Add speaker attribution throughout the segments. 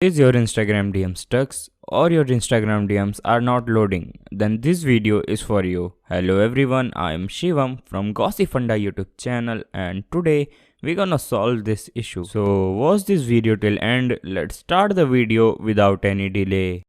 Speaker 1: Is your Instagram DM stuck or your Instagram DMs are not loading? Then this video is for you. Hello everyone, I am Shivam from Gossipfunda YouTube channel and today we're gonna solve this issue. So watch this video till end. Let's start the video without any delay.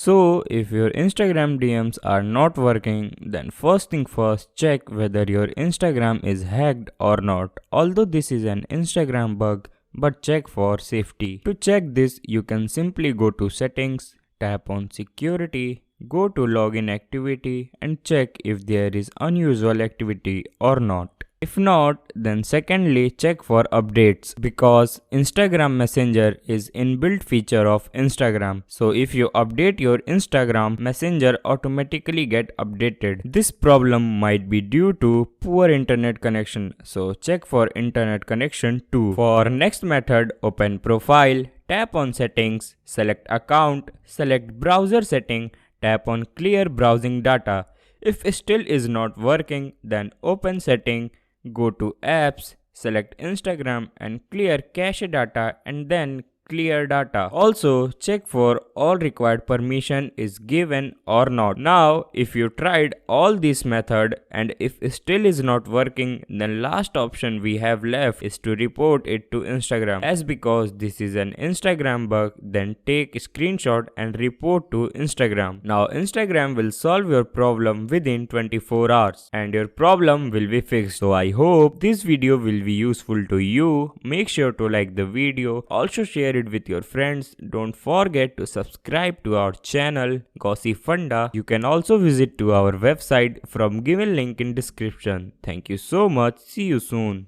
Speaker 1: So if your Instagram DMs are not working, then first thing first, check whether your Instagram is hacked or not. Although this is an Instagram bug, but check for safety. To check this, you can simply go to settings, tap on security, go to login activity and check if there is unusual activity or not. If not, then secondly check for updates because Instagram Messenger is inbuilt feature of Instagram. So if you update your Instagram, Messenger automatically get updated. This problem might be due to poor internet connection. So check for internet connection too. For next method, open profile, tap on settings, select account, select browser setting, tap on clear browsing data. If still is not working, then open setting, go to apps, select Instagram and clear cache data and then clear data. Also check for all required permission is given or not. Now if you tried all these method and if still is not working, then last option we have left is to report it to Instagram. As because this is an Instagram bug, then take a screenshot and report to Instagram. Now Instagram will solve your problem within 24 hours and your problem will be fixed. So I hope this video will be useful to you. Make sure to like the video, also share it with your friends. Don't forget to subscribe to our channel Gossipfunda. You can also visit to our website from given link in description. Thank you so much. See you soon.